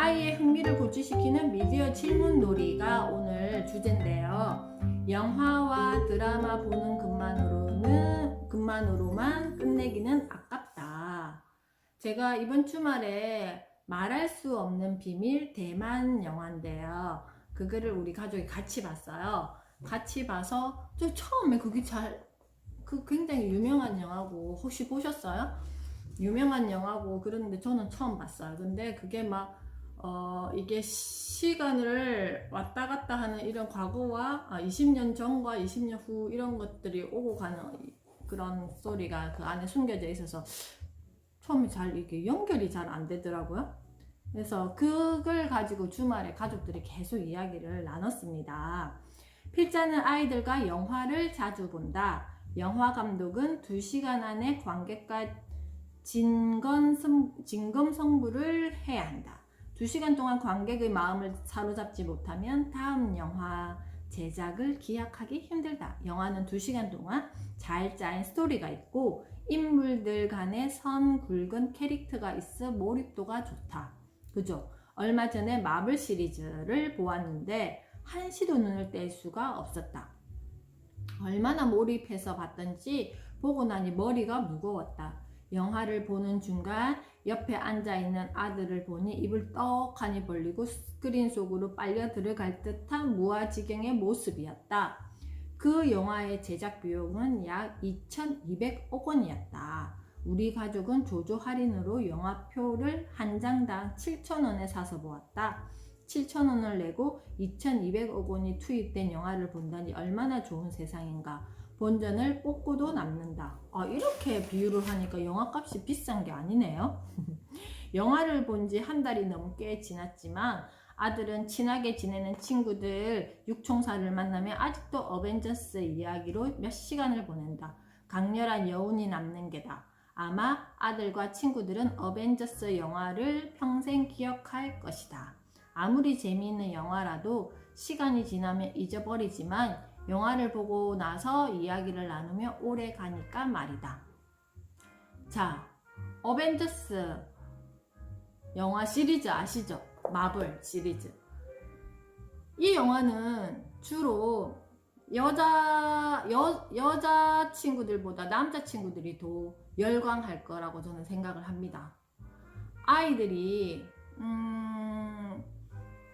아이의 흥미를 고취시키는 미디어 질문놀이가 오늘 주제인데요. 영화와 드라마 보는 것만으로만 끝내기는 아깝다. 제가 이번 주말에 말할 수 없는 비밀 대만 영화인데요. 그거를 우리 가족이 같이 봤어요. 같이 봐서 저 처음에 굉장히 유명한 영화고, 혹시 보셨어요? 유명한 영화고 그런데 저는 처음 봤어요. 근데 그게 이게 시간을 왔다 갔다 하는 이런 과거와 20년 전과 20년 후 이런 것들이 오고 가는 그런 스토리가 그 안에 숨겨져 있어서 처음에 이게 연결이 잘 안 되더라고요. 그래서 그걸 가지고 주말에 가족들이 계속 이야기를 나눴습니다. 필자는 아이들과 영화를 자주 본다. 영화 감독은 2시간 안에 관객과 진검 승부를 해야 한다. 2시간 동안 관객의 마음을 사로잡지 못하면 다음 영화 제작을 기약하기 힘들다. 영화는 2시간 동안 잘 짜인 스토리가 있고 인물들 간에 선 굵은 캐릭터가 있어 몰입도가 좋다. 그죠? 얼마 전에 마블 시리즈를 보았는데 한시도 눈을 뗄 수가 없었다. 얼마나 몰입해서 봤던지 보고 나니 머리가 무거웠다. 영화를 보는 중간 옆에 앉아있는 아들을 보니 입을 떡하니 벌리고 스크린 속으로 빨려 들어갈 듯한 무아지경의 모습이었다. 그 영화의 제작 비용은 약 2,200억 원이었다. 우리 가족은 조조 할인으로 영화표를 한 장당 7,000원에 사서 보았다. 7,000원을 내고 2,200억 원이 투입된 영화를 본다니 얼마나 좋은 세상인가. 본전을 뽑고도 남는다. 이렇게 비유를 하니까 영화값이 비싼 게 아니네요. 영화를 본 지 한 달이 넘게 지났지만 아들은 친하게 지내는 친구들 육총사를 만나면 아직도 어벤져스 이야기로 몇 시간을 보낸다. 강렬한 여운이 남는 게다. 아마 아들과 친구들은 어벤져스 영화를 평생 기억할 것이다. 아무리 재미있는 영화라도 시간이 지나면 잊어버리지만 영화를 보고 나서 이야기를 나누며 오래 가니까 말이다. 자, 어벤져스 영화 시리즈 아시죠? 마블 시리즈. 이 영화는 주로 여자 친구들보다 남자 친구들이 더 열광할 거라고 저는 생각을 합니다. 아이들이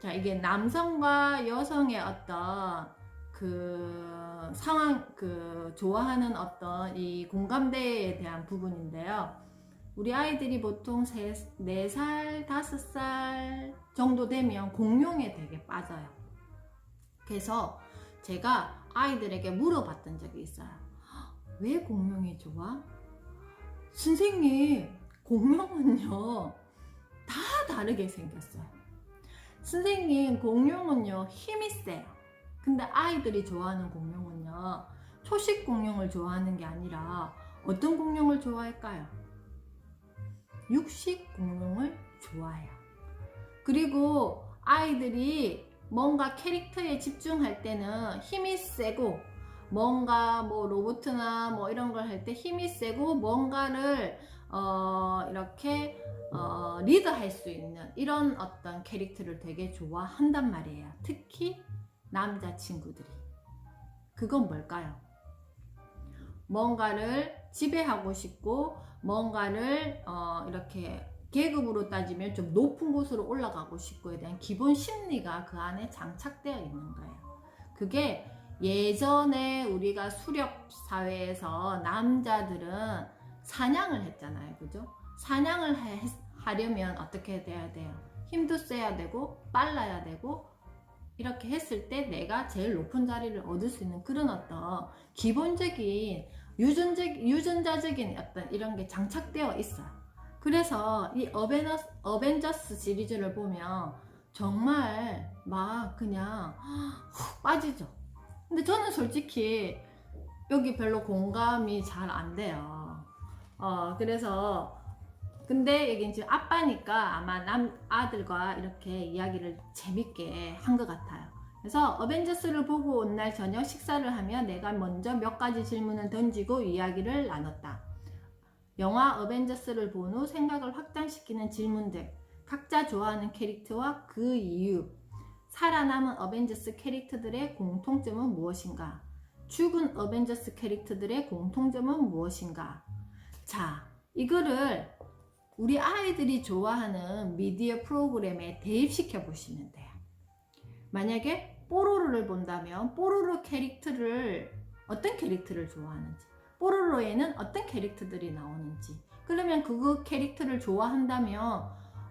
자, 이게 남성과 여성의 어떤 그 상황, 좋아하는 어떤 이 공감대에 대한 부분인데요. 우리 아이들이 보통 4살, 5살 정도 되면 공룡에 되게 빠져요. 그래서 제가 아이들에게 물어봤던 적이 있어요. 왜 공룡이 좋아? 선생님, 공룡은요, 다 다르게 생겼어요. 선생님, 공룡은요, 힘이 세요. 근데 아이들이 좋아하는 공룡은요, 초식 공룡을 좋아하는 게 아니라 어떤 공룡을 좋아할까요? 육식 공룡을 좋아해요. 그리고 아이들이 뭔가 캐릭터에 집중할 때는 힘이 세고, 뭔가 로봇이나 이런 걸 할 때 힘이 세고 뭔가를 이렇게 리드할 수 있는 이런 어떤 캐릭터를 되게 좋아한단 말이에요. 특히 남자친구들이. 그건 뭘까요? 뭔가를 지배하고 싶고 뭔가를 이렇게 계급으로 따지면 좀 높은 곳으로 올라가고 싶고에 대한 기본 심리가 그 안에 장착되어 있는 거예요. 그게 예전에 우리가 수렵 사회에서 남자들은 사냥을 했잖아요. 그죠? 사냥을 하려면 어떻게 돼야 돼요? 힘도 세야 되고 빨라야 되고 이렇게 했을 때 내가 제일 높은 자리를 얻을 수 있는 그런 어떤 기본적인 유전자적인 어떤 이런 게 장착되어 있어요. 그래서 이 어벤져스 시리즈를 보면 정말 그냥 훅 빠지죠. 근데 저는 솔직히 여기 별로 공감이 잘 안 돼요. 그래서 근데 여기 지금 아빠니까 아마 아들과 이렇게 이야기를 재밌게 한 것 같아요. 그래서 어벤져스를 보고 온 날 저녁 식사를 하며 내가 먼저 몇 가지 질문을 던지고 이야기를 나눴다. 영화 어벤져스를 본 후 생각을 확장시키는 질문들. 각자 좋아하는 캐릭터와 그 이유, 살아남은 어벤져스 캐릭터들의 공통점은 무엇인가? 죽은 어벤져스 캐릭터들의 공통점은 무엇인가? 자, 이거를 우리 아이들이 좋아하는 미디어 프로그램에 대입시켜 보시면 돼요. 만약에 뽀로로를 본다면 뽀로로 캐릭터를 어떤 캐릭터를 좋아하는지, 뽀로로에는 어떤 캐릭터들이 나오는지, 그러면 그 캐릭터를 좋아한다면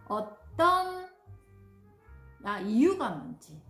어떤 이유가 뭔지,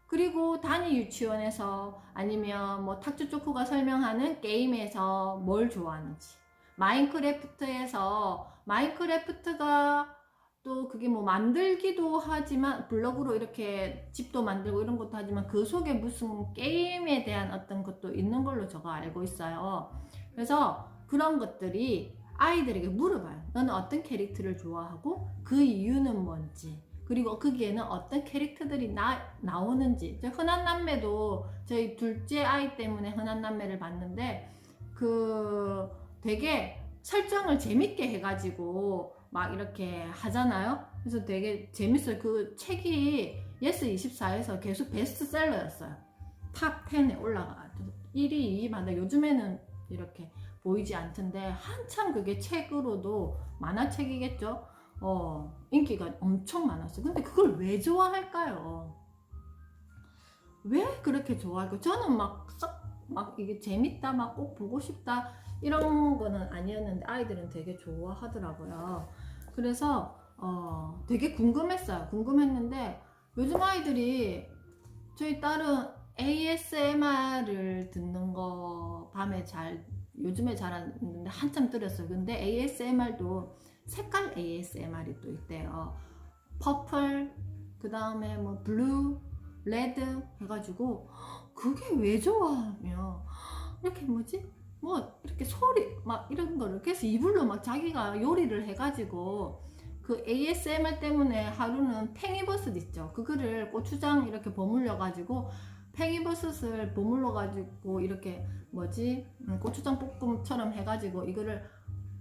그리고 단위 유치원에서 아니면 뭐 탁주초코가 설명하는 게임에서 뭘 좋아하는지, 마인크래프트에서 마인크래프트가 또 그게 뭐 만들기도 하지만 블럭으로 이렇게 집도 만들고 이런 것도 하지만 그 속에 무슨 게임에 대한 어떤 것도 있는 걸로 제가 알고 있어요. 그래서 그런 것들이 아이들에게 물어봐요. 너는 어떤 캐릭터를 좋아하고 그 이유는 뭔지, 그리고 거기에는 어떤 캐릭터들이 나오는지. 흔한 남매도 저희 둘째 아이 때문에 흔한 남매를 봤는데 그 되게 설정을 재밌게 해가지고 막 이렇게 하잖아요. 그래서 되게 재밌어요. 그 책이 예스24에서 계속 베스트셀러였어요. 탑 10에 올라가 1위, 2위마다 요즘에는 이렇게 보이지 않던데 한참 그게 책으로도 만화책이겠죠. 인기가 엄청 많았어요. 근데 그걸 왜 좋아할까요? 왜 그렇게 좋아할까요? 저는 막 이게 재밌다, 막 꼭 보고 싶다 이런 거는 아니었는데 아이들은 되게 좋아하더라고요. 그래서 되게 궁금했는데 요즘 아이들이, 저희 딸은 ASMR을 듣는 거 밤에 요즘에 잘 안 듣는데 한참 들었어요. 근데 ASMR도 색깔 ASMR이 또 있대요. 퍼플, 그 다음에 뭐 블루, 레드 해가지고 그게 왜 좋아하며 이렇게 뭐 이렇게 소리 막 이런 거를 그래서 이불로 막 자기가 요리를 해가지고 그 ASMR 때문에 하루는 팽이버섯 있죠. 그거를 고추장 이렇게 버물려 가지고 팽이버섯을 버물러 가지고 이렇게 고추장 볶음처럼 해가지고 이거를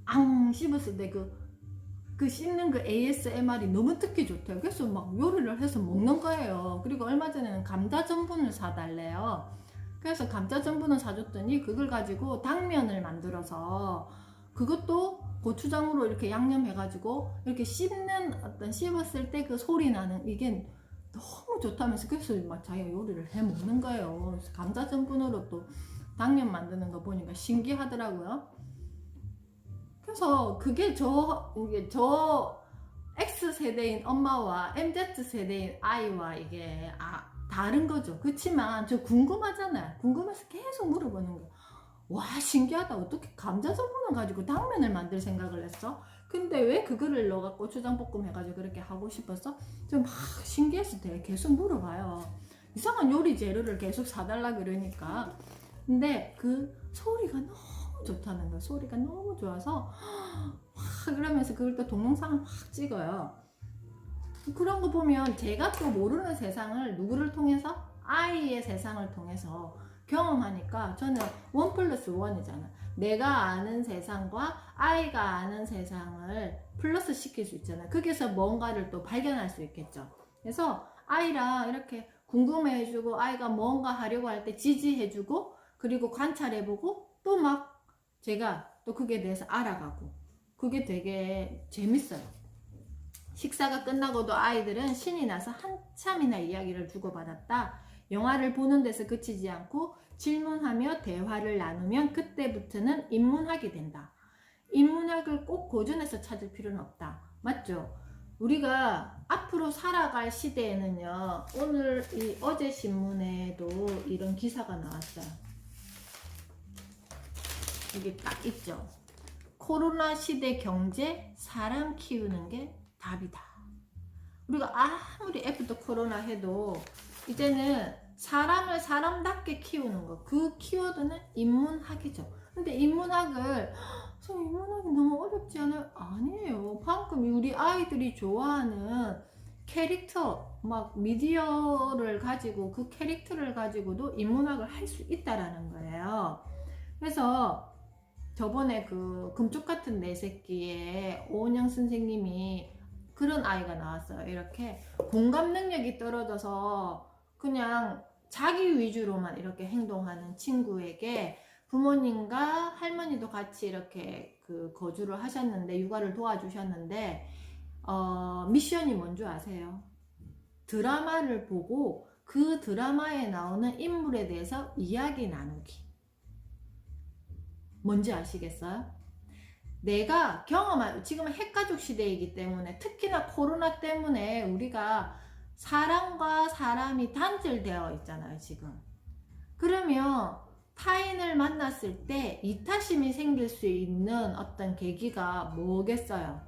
앙 씹었을 때 그 씹는 그 ASMR이 너무 듣기 좋대요. 그래서 막 요리를 해서 먹는 거예요. 그리고 얼마 전에는 감자 전분을 사달래요. 그래서 감자 전분을 사줬더니 그걸 가지고 당면을 만들어서 그것도 고추장으로 이렇게 양념해가지고 이렇게 씹었을 때 그 소리 나는 이게 너무 좋다면서 그래서 막 자기가 요리를 해 먹는 거예요. 그래서 감자 전분으로 또 당면 만드는 거 보니까 신기하더라고요. 그래서 그게 저 X세대인 엄마와 MZ세대인 아이와 이게 다른 거죠. 그렇지만 저 궁금하잖아요. 궁금해서 계속 물어보는 거. 와, 신기하다. 어떻게 감자 전분을 가지고 당면을 만들 생각을 했어? 근데 왜 그거를 너가 고추장 볶음 해가지고 그렇게 하고 싶었어? 좀 막 신기해서 계속 물어봐요. 이상한 요리 재료를 계속 사달라 그러니까. 근데 그 소리가 너무 좋다는 거야. 소리가 너무 좋아서 막 그러면서 그걸 또 동영상을 막 찍어요. 그런 거 보면 제가 또 모르는 세상을 누구를 통해서? 아이의 세상을 통해서 경험하니까 저는 1+1이잖아. 내가 아는 세상과 아이가 아는 세상을 플러스 시킬 수 있잖아. 거기서 뭔가를 또 발견할 수 있겠죠. 그래서 아이랑 이렇게 궁금해해주고 아이가 뭔가 하려고 할 때 지지해주고 그리고 관찰해보고 또 막 제가 또 그게 대해서 알아가고 그게 되게 재밌어요. 식사가 끝나고도 아이들은 신이 나서 한참이나 이야기를 주고받았다. 영화를 보는 데서 그치지 않고 질문하며 대화를 나누면 그때부터는 인문학이 된다. 인문학을 꼭 고전에서 찾을 필요는 없다. 맞죠? 우리가 앞으로 살아갈 시대에는요, 어제 신문에도 이런 기사가 나왔어요. 이게 딱 있죠. 코로나 시대 경제, 사람 키우는 게 답이다. 우리가 아무리 애프터 코로나 해도 이제는 사람을 사람답게 키우는 거, 그 키워드는 인문학이죠. 근데 인문학이 너무 어렵지 않아요? 아니에요. 방금 우리 아이들이 좋아하는 캐릭터, 막 미디어를 가지고 그 캐릭터를 가지고도 인문학을 할 수 있다라는 거예요. 그래서 저번에 그 금쪽 같은 내 새끼에 오은영 선생님이 그런 아이가 나왔어요. 이렇게 공감 능력이 떨어져서 그냥 자기 위주로만 이렇게 행동하는 친구에게 부모님과 할머니도 같이 이렇게 그 거주를 하셨는데, 육아를 도와주셨는데, 미션이 뭔지 아세요? 드라마를 보고 그 드라마에 나오는 인물에 대해서 이야기 나누기. 뭔지 아시겠어요? 내가 경험한, 지금은 핵가족 시대이기 때문에, 특히나 코로나 때문에 우리가 사람과 사람이 단절되어 있잖아요, 지금. 그러면 타인을 만났을 때 이타심이 생길 수 있는 어떤 계기가 뭐겠어요?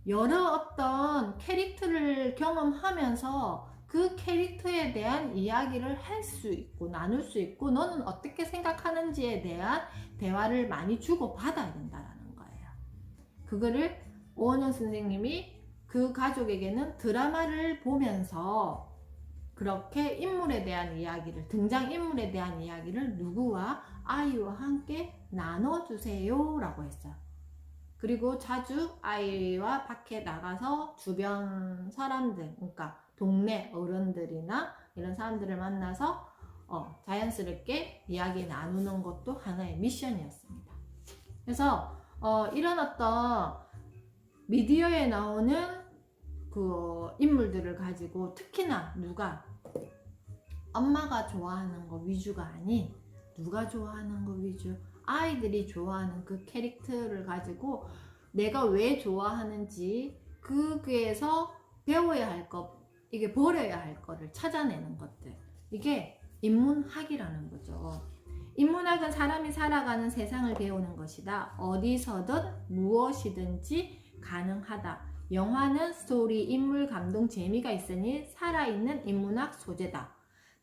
여러 어떤 캐릭터를 경험하면서 그 캐릭터에 대한 이야기를 할 수 있고 나눌 수 있고, 너는 어떻게 생각하는지에 대한 대화를 많이 주고받아야 된다는 거예요. 그거를 오은영 선생님이 그 가족에게는 드라마를 보면서 그렇게 인물에 대한 이야기를, 등장인물에 대한 이야기를 누구와, 아이와 함께 나눠주세요 라고 했어요. 그리고 자주 아이와 밖에 나가서 주변 사람들, 그러니까 동네 어른들이나 이런 사람들을 만나서 자연스럽게 이야기 나누는 것도 하나의 미션이었습니다. 그래서 이런 어떤 미디어에 나오는 그 인물들을 가지고, 특히나 누가, 엄마가 좋아하는 거 위주가 아닌 누가 좋아하는 거 위주, 아이들이 좋아하는 그 캐릭터를 가지고 내가 왜 좋아하는지, 거기에서 배워야 할 것, 이게 버려야 할 거를 찾아내는 것들, 이게 인문학이라는 거죠. 인문학은 사람이 살아가는 세상을 배우는 것이다. 어디서든 무엇이든지 가능하다. 영화는 스토리, 인물, 감동, 재미가 있으니 살아있는 인문학 소재다.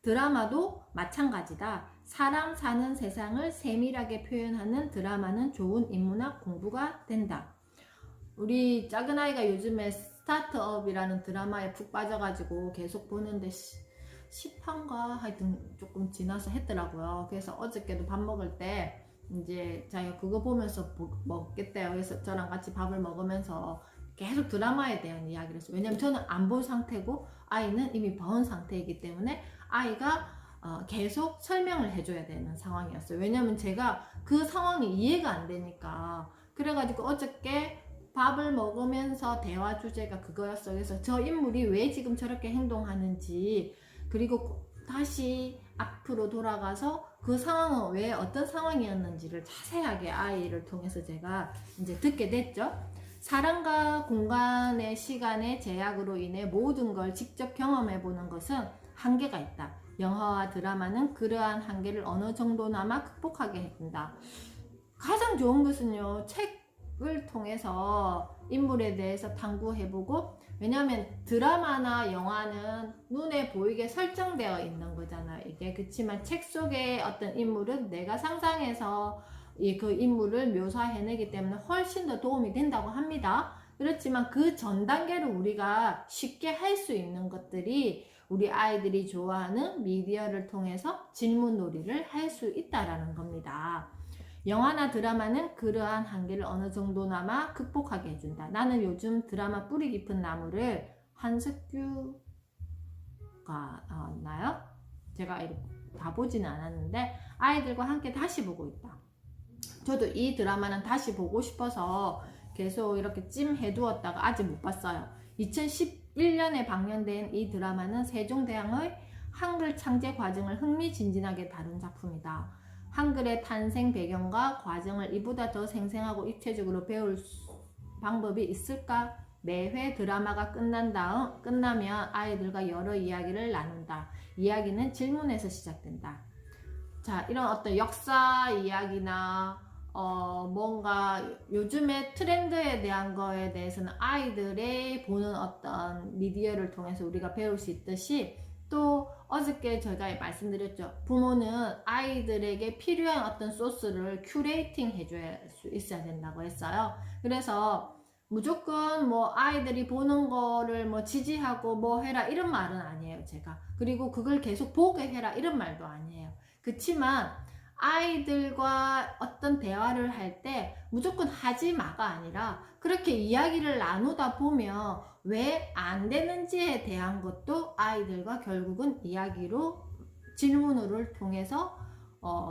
드라마도 마찬가지다. 사람 사는 세상을 세밀하게 표현하는 드라마는 좋은 인문학 공부가 된다. 우리 작은 아이가 요즘에 스타트업이라는 드라마에 푹 빠져가지고 계속 보는데 10화인가 하여튼 조금 지나서 했더라고요. 그래서 어저께도 밥 먹을 때 이제 자기가 그거 보면서 먹겠대요. 그래서 저랑 같이 밥을 먹으면서 계속 드라마에 대한 이야기를 했어요. 왜냐면 저는 안 본 상태고 아이는 이미 본 상태이기 때문에 아이가 계속 설명을 해줘야 되는 상황이었어요. 왜냐면 제가 그 상황이 이해가 안 되니까. 그래가지고 어저께 밥을 먹으면서 대화 주제가 그거였어요. 그래서 저 인물이 왜 지금 저렇게 행동하는지, 그리고 다시 앞으로 돌아가서 그 상황은 왜 어떤 상황이었는지를 자세하게 아이를 통해서 제가 이제 듣게 됐죠. 사람과 공간의 시간의 제약으로 인해 모든 걸 직접 경험해 보는 것은 한계가 있다. 영화와 드라마는 그러한 한계를 어느 정도나마 극복하게 해준다. 가장 좋은 것은요, 책을 통해서 인물에 대해서 탐구해보고, 왜냐하면 드라마나 영화는 눈에 보이게 설정되어 있는 거잖아요. 이게 그렇지만 책 속의 어떤 인물은 내가 상상해서 그 인물을 묘사해내기 때문에 훨씬 더 도움이 된다고 합니다. 그렇지만 그 전 단계로 우리가 쉽게 할 수 있는 것들이 우리 아이들이 좋아하는 미디어를 통해서 질문놀이를 할 수 있다라는 겁니다. 영화나 드라마는 그러한 한계를 어느 정도나마 극복하게 해준다. 나는 요즘 드라마 뿌리 깊은 나무를 한석규가 나요? 제가 다 보지는 않았는데 아이들과 함께 다시 보고 있다. 저도 이 드라마는 다시 보고 싶어서 계속 이렇게 찜해두었다가 아직 못 봤어요. 2011년에 방영된 이 드라마는 세종대왕의 한글 창제 과정을 흥미진진하게 다룬 작품이다. 한글의 탄생 배경과 과정을 이보다 더 생생하고 입체적으로 배울 방법이 있을까? 매회 드라마가 끝나면 아이들과 여러 이야기를 나눈다. 이야기는 질문에서 시작된다. 자, 이런 어떤 역사 이야기나 뭔가 요즘의 트렌드에 대한 거에 대해서는 아이들의 보는 어떤 미디어를 통해서 우리가 배울 수 있듯이, 또 어저께 저희가 말씀드렸죠. 부모는 아이들에게 필요한 어떤 소스를 큐레이팅 해줄 수 있어야 된다고 했어요. 그래서 무조건 뭐 아이들이 보는 거를 뭐 지지하고 뭐 해라 이런 말은 아니에요, 제가. 그리고 그걸 계속 보게 해라 이런 말도 아니에요. 그치만 아이들과 어떤 대화를 할 때 무조건 하지 마가 아니라 그렇게 이야기를 나누다 보면 왜 안 되는지에 대한 것도 아이들과 결국은 이야기로 질문을 통해서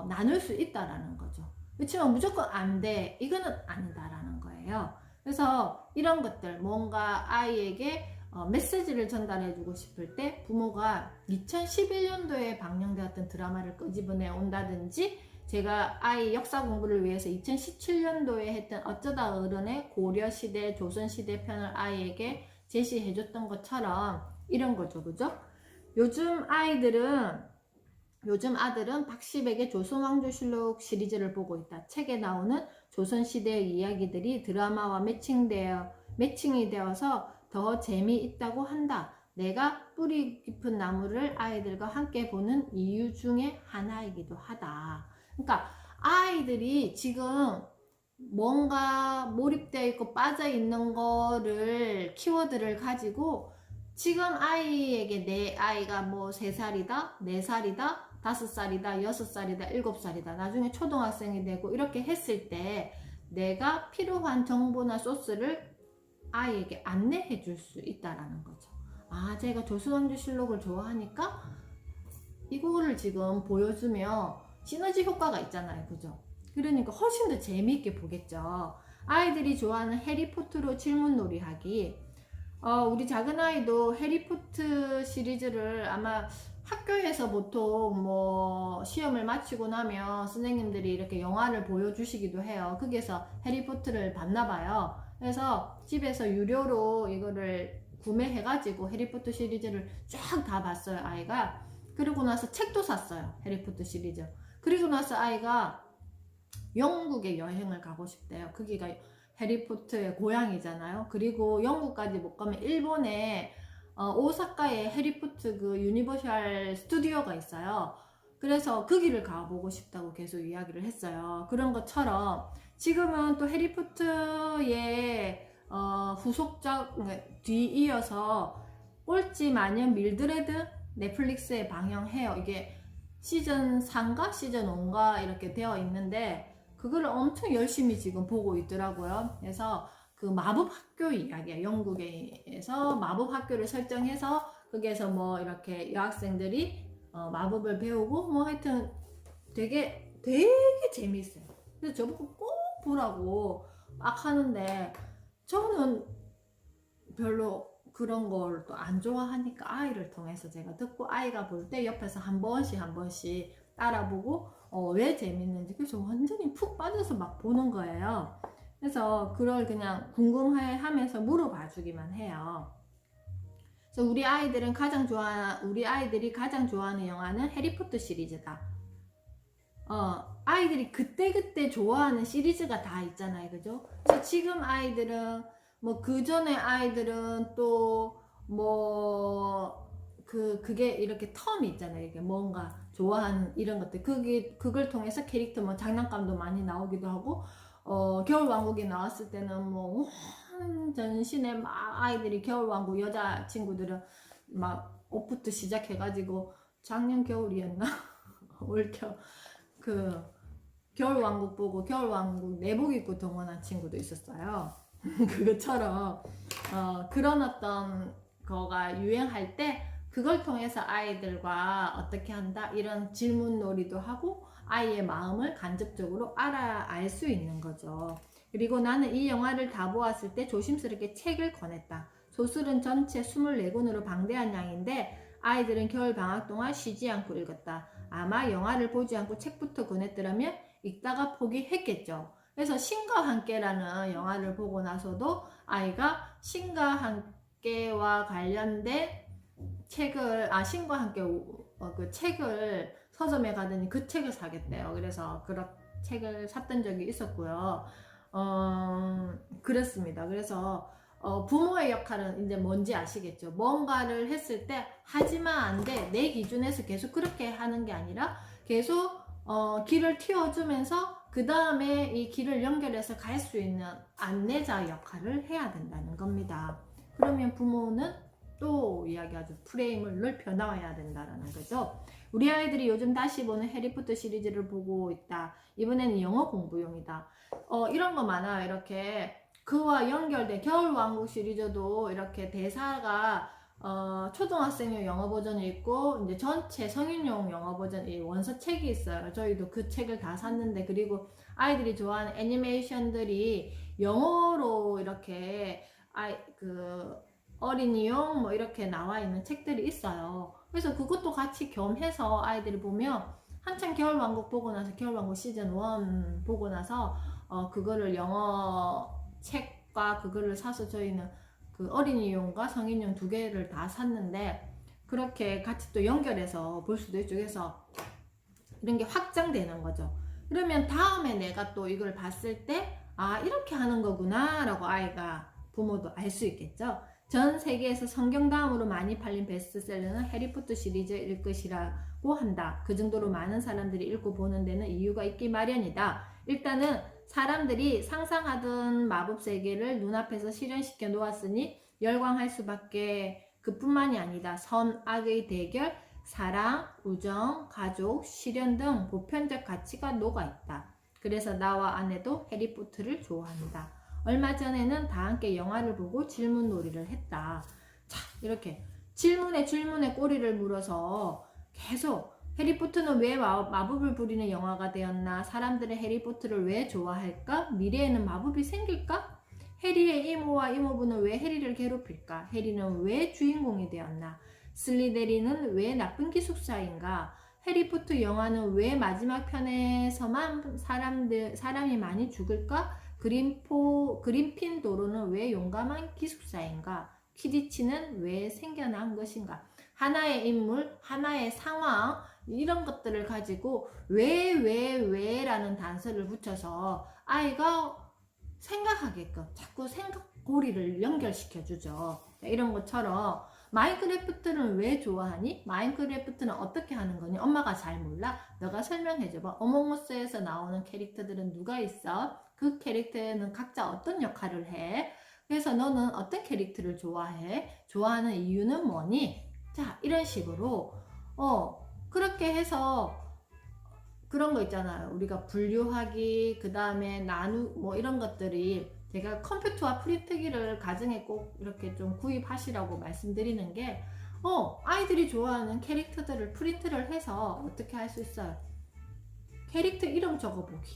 나눌 수 있다라는 거죠. 그렇지만 무조건 안 돼, 이거는 아니다라는 거예요. 그래서 이런 것들, 뭔가 아이에게 메시지를 전달해주고 싶을 때 부모가 2011년도에 방영되었던 드라마를 끄집어내 온다든지, 제가 아이 역사 공부를 위해서 2017년도에 했던 어쩌다 어른의 고려시대, 조선시대 편을 아이에게 제시해줬던 것처럼 이런 거죠. 그죠? 요즘 아들은 박시백의 조선왕조실록 시리즈를 보고 있다. 책에 나오는 조선시대의 이야기들이 드라마와 매칭이 되어서 더 재미있다고 한다. 내가 뿌리 깊은 나무를 아이들과 함께 보는 이유 중에 하나이기도 하다. 그러니까 아이들이 지금 뭔가 몰입되어 있고 빠져 있는 거를, 키워드를 가지고 지금 아이에게 내 아이가 뭐 3살이다, 4살이다, 5살이다, 6살이다, 7살이다, 나중에 초등학생이 되고 이렇게 했을 때 내가 필요한 정보나 소스를 아이에게 안내해 줄 수 있다라는 거죠. 아, 제가 조선왕조실록을 좋아하니까 이거를 지금 보여주면 시너지 효과가 있잖아요. 그죠? 그러니까 훨씬 더 재미있게 보겠죠. 아이들이 좋아하는 해리포터로 질문놀이 하기. 우리 작은 아이도 해리포터 시리즈를 아마 학교에서 보통 뭐 시험을 마치고 나면 선생님들이 이렇게 영화를 보여주시기도 해요. 거기에서 해리포터를 봤나 봐요. 그래서 집에서 유료로 이거를 구매해가지고 해리포터 시리즈를 쫙 다 봤어요, 아이가. 그리고 나서 책도 샀어요, 해리포터 시리즈. 그리고 나서 아이가 영국에 여행을 가고 싶대요. 거기가 해리포터의 고향이잖아요. 그리고 영국까지 못 가면 일본에 오사카에 해리포터 그 유니버셜 스튜디오가 있어요. 그래서 거기를 가보고 싶다고 계속 이야기를 했어요. 그런 것처럼 지금은 또 해리포터의 후속작 뒤이어서 꼴찌 마녀 밀드레드 넷플릭스에 방영해요. 이게 시즌 3가 시즌 5가 이렇게 되어 있는데 그걸 엄청 열심히 지금 보고 있더라고요. 그래서 그 마법 학교 이야기야. 영국에서 마법 학교를 설정해서 거기에서 뭐 이렇게 여학생들이 마법을 배우고 뭐 하여튼 되게 재미있어요. 그래서 저보고 꼭 보라고 막 하는데 저는 별로 그런 걸 또 안 좋아하니까 아이를 통해서 제가 듣고 아이가 볼 때 옆에서 한 번씩 따라보고 왜 재밌는지 그래서 완전히 푹 빠져서 막 보는 거예요. 그래서 그걸 그냥 궁금해 하면서 물어봐 주기만 해요. 그래서 우리 아이들이 가장 좋아하는 영화는 해리포터 시리즈다. 아이들이 그때 좋아하는 시리즈가 다 있잖아요. 그죠? 그래서 지금 아이들은 뭐 그 전에 아이들은 또 뭐 그게 이렇게 텀이 있잖아요. 이게 뭔가 좋아하는 이런 것들 그걸 통해서 캐릭터 뭐 장난감도 많이 나오기도 하고 겨울왕국이 나왔을 때는 뭐 전신에 막 아이들이 겨울왕국 여자 친구들은 막 옷부터 시작해가지고 작년 겨울이었나 올겨 그 겨울왕국 보고 겨울왕국 내복 입고 동원한 친구도 있었어요. 그것처럼 그런 어떤 거가 유행할 때 그걸 통해서 아이들과 어떻게 한다 이런 질문놀이도 하고 아이의 마음을 간접적으로 알 수 있는 거죠. 그리고 나는 이 영화를 다 보았을 때 조심스럽게 책을 권했다. 소설은 전체 24권으로 방대한 양인데 아이들은 겨울 방학 동안 쉬지 않고 읽었다. 아마 영화를 보지 않고 책부터 권했더라면 읽다가 포기했겠죠. 그래서 신과 함께라는 영화를 보고 나서도 아이가 신과 함께와 관련된 책을 신과 함께 그 책을 서점에 가더니 그 책을 사겠대요. 그래서 그런 책을 샀던 적이 있었고요. 그렇습니다. 그래서 부모의 역할은 이제 뭔지 아시겠죠? 뭔가를 했을 때 하지만 안 돼. 내 기준에서 계속 그렇게 하는 게 아니라 계속 길을 틔워주면서 그 다음에 이 길을 연결해서 갈 수 있는 안내자 역할을 해야 된다는 겁니다. 그러면 부모는 또 이야기하죠. 프레임을 넓혀 나와야 된다라는 거죠. 우리 아이들이 요즘 다시 보는 해리포터 시리즈를 보고 있다. 이번에는 영어 공부용이다. 이런 거 많아요. 이렇게 그와 연결된 겨울왕국 시리즈도 이렇게 대사가 초등학생용 영어 버전이 있고 이제 전체 성인용 영어 버전 이 원서책이 있어요. 저희도 그 책을 다 샀는데, 그리고 아이들이 좋아하는 애니메이션들이 영어로 이렇게 어린이용 뭐 이렇게 나와 있는 책들이 있어요. 그래서 그것도 같이 겸해서 아이들이 보면 한참 겨울왕국 보고 나서 겨울왕국 시즌 1 보고 나서 그거를 영어 책과 그거를 사서 저희는 그 어린이용과 성인용 두 개를 다 샀는데, 그렇게 같이 또 연결해서 볼 수도 있죠. 그래서 이런 게 확장되는 거죠. 그러면 다음에 내가 또 이걸 봤을 때 이렇게 하는 거구나 라고 아이가, 부모도 알 수 있겠죠. 전 세계에서 성경 다음으로 많이 팔린 베스트셀러는 해리포터 시리즈일 것이라고 한다. 그 정도로 많은 사람들이 읽고 보는 데는 이유가 있기 마련이다. 일단은 사람들이 상상하던 마법 세계를 눈앞에서 실현시켜 놓았으니 열광할 수밖에. 그뿐만이 아니다. 선, 악의 대결, 사랑, 우정, 가족, 실현 등 보편적 가치가 녹아있다. 그래서 나와 아내도 해리포터를 좋아한다. 얼마 전에는 다 함께 영화를 보고 질문놀이를 했다. 자, 이렇게 질문에 꼬리를 물어서 계속 해리포터는 왜 마법을 부리는 영화가 되었나? 사람들은 해리포터를 왜 좋아할까? 미래에는 마법이 생길까? 해리의 이모와 이모부는 왜 해리를 괴롭힐까? 해리는 왜 주인공이 되었나? 슬리데린은 왜 나쁜 기숙사인가? 해리포터 영화는 왜 마지막 편에서만 사람이 많이 죽을까? 그린핀도로는 왜 용감한 기숙사인가? 퀴디치는 왜 생겨난 것인가? 하나의 인물, 하나의 상황, 이런 것들을 가지고 왜라는 단서를 붙여서 아이가 생각하게끔 자꾸 생각고리를 연결시켜주죠. 이런 것처럼 마인크래프트는 왜 좋아하니? 마인크래프트는 어떻게 하는 거니? 엄마가 잘 몰라? 너가 설명해줘봐. 어몽어스에서 나오는 캐릭터들은 누가 있어? 그 캐릭터는 각자 어떤 역할을 해? 그래서 너는 어떤 캐릭터를 좋아해? 좋아하는 이유는 뭐니? 자, 이런 식으로 그렇게 해서 그런 거 있잖아요. 우리가 분류하기, 그 다음에 뭐 이런 것들이, 제가 컴퓨터와 프린트기를 가정에 꼭 이렇게 좀 구입하시라고 말씀드리는 게, 아이들이 좋아하는 캐릭터들을 프린트를 해서 어떻게 할 수 있어요? 캐릭터 이름 적어보기,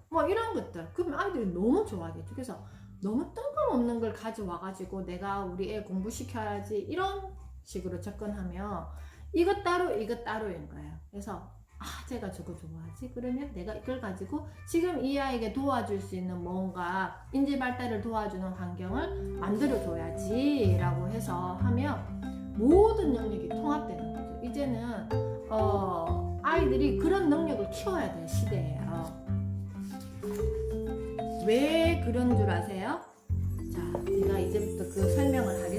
뭐 이런 것들. 그러면 아이들이 너무 좋아하겠죠. 그래서 너무 뜬금없는 걸 가져와가지고 내가 우리 애 공부시켜야지 이런 식으로 접근하면 이것 따로인 거예요. 그래서 제가 저거 좋아하지? 그러면 내가 이걸 가지고 지금 이 아이에게 도와줄 수 있는 뭔가 인지 발달을 도와주는 환경을 만들어줘야지 라고 해서 하면 모든 능력이 통합되는 거죠. 이제는 아이들이 그런 능력을 키워야 될 시대예요. 왜 그런 줄 아세요? 자, 제가 이제부터 그 설명을 하겠습니다.